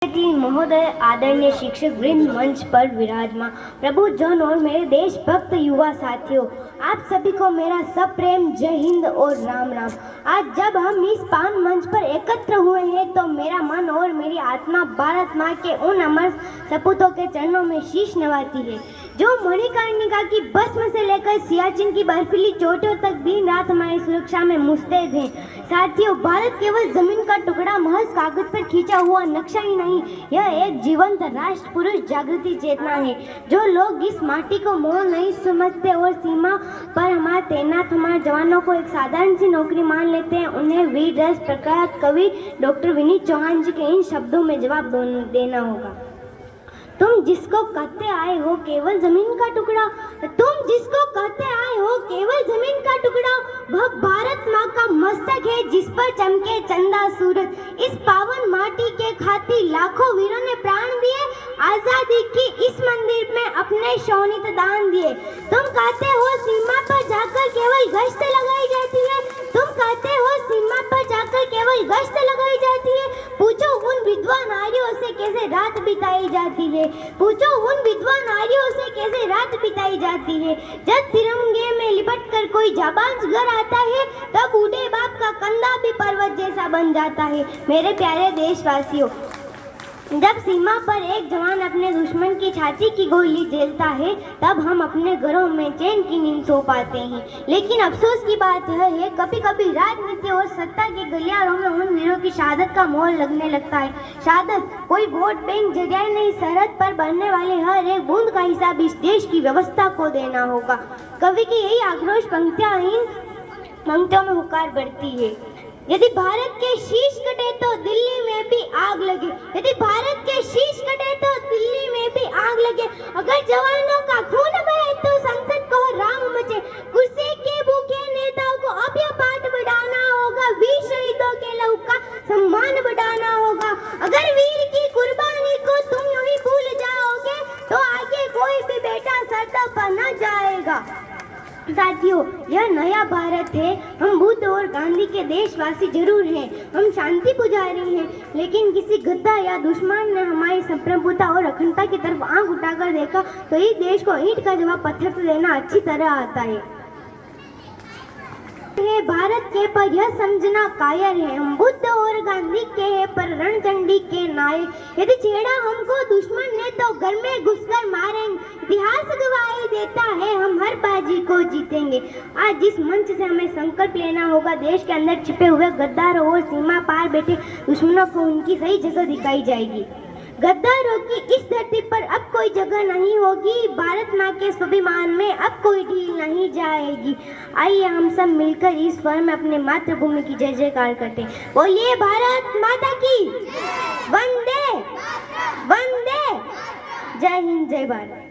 महोदय, आदरणीय शिक्षक वृंद, मंच पर विराजमान प्रभु जन और मेरे देशभक्त युवा साथियों, आप सभी को मेरा सप्रेम जय हिंद और राम राम। आज जब हम इस पावन मंच पर एकत्र हुए हैं तो मेरा मन और मेरी आत्मा भारत माँ के उन अमर सपूतों के चरणों में शीश नवाती है जो मणिकर्णिका की भस्म से लेकर सियाचिन की बर्फीली चोटियों तक दिन रात हमारी सुरक्षा में मुस्तैद हैं। साथियों, भारत केवल जमीन का टुकड़ा महज कागज पर खींचा हुआ नक्शा ही नहीं, यह एक जीवंत राष्ट्र पुरुष जागृति चेतना है। जो लोग इस माटी को मोल नहीं समझते और सीमा पर हमारे तैनात हमारे जवानों को एक साधारण सी नौकरी मान लेते हैं, उन्हें वीर रस प्रख्यात कवि डॉक्टर विनीत चौहान जी के इन शब्दों में जवाब देना होगा। तुम जिसको कहते आए हो केवल जमीन का टुकड़ा, तुम जिसको कहते आए हो केवल जमीन का टुकड़ा, वह भारत माँ का मस्तक है जिस पर चमके चंदा सूरज। इस पावन माटी के खातिर लाखों वीरों ने प्राण दिए, आजादी की इस मंदिर में अपने शौर्य दान दिए। तुम कहते हो सीमा पर जाकर केवल गश्त लगाई जाती है, तुम कहते हो सीमा पर जाकर केवल गश्त लगाई जाती है। पूछो उन विधवा नारियों से कैसे रात बिताई जाती है, पूछो उन विधवा नारियों से कैसे रात बिताई जाती है। जब तिरंगे में लिपट कर कोई जाबाज घर आता है तब बूढ़े बाप का कंधा भी पर्वत जैसा बन जाता है। मेरे प्यारे देशवासियों, जब सीमा पर एक जवान अपने दुश्मन की छाती की गोली झेलता है तब हम अपने घरों में चैन की नींद सो पाते हैं। लेकिन अफसोस की बात यह है, कभी कभी राजनीति और सत्ता के गलियारों में उन वीरों की शहादत का मोल लगने लगता है। शहादत कोई वोट बैंक जरिए नहीं, सरहद पर बढ़ने वाले हर एक बूंद का हिसाब इस देश की व्यवस्था को देना होगा। कवि की यही आक्रोश पंक्तियां इन पंक्तियों में हुकार बढ़ती है। यदि भारत के शीश कटे तो दिल्ली में भी आग लगे, यदि भारत के शीश कटे तो दिल्ली में भी आग लगे। अगर जवानों का खून बहे तो संसद को राम मचे। कुर्सी के भूखे नेताओं को अब यह पाठ बढ़ाना होगा, वीर शहीदों के लहू का सम्मान बढ़ाना होगा। अगर वीर की कुर्बानी को तुम यूं ही भूल जाओगे तो आगे कोई भी बेटा सर पर न जाएगा। साथियों, यह नया भारत है। हम बुद्ध और गांधी के देशवासी जरूर हैं, हम शांति पुजारी हैं, लेकिन किसी गद्दा या दुश्मन ने हमारी संप्रभुता और अखंडता की तरफ आंख उठाकर देखा तो इस देश को ईंट का जवाब पत्थर से देना अच्छी तरह आता है। भारत के पर यह समझना कायर है, हम बुद्ध और गांधी के हैं पर रणचंडी के नायक। यदि छेड़ा हमको दुश्मन ने तो घर में घुसकर मारेंगे। इतिहास गवाही देता है हम हर बाजी को जीतेंगे। आज इस मंच से हमें संकल्प लेना होगा, देश के अंदर छिपे हुए गद्दारों और सीमा पार बैठे दुश्मनों को उनकी सही जगह दिखाई जाएगी। गद्दारों की इस धरती पर अब कोई जगह नहीं होगी, भारत माँ के स्वाभिमान में अब कोई ढील नहीं जाएगी। आइए हम सब मिलकर इस स्वर में अपने मातृभूमि की जय जयकार करते हैं। बोलिए भारत माता की वंदे वंदे, जय हिंद, जय भारत।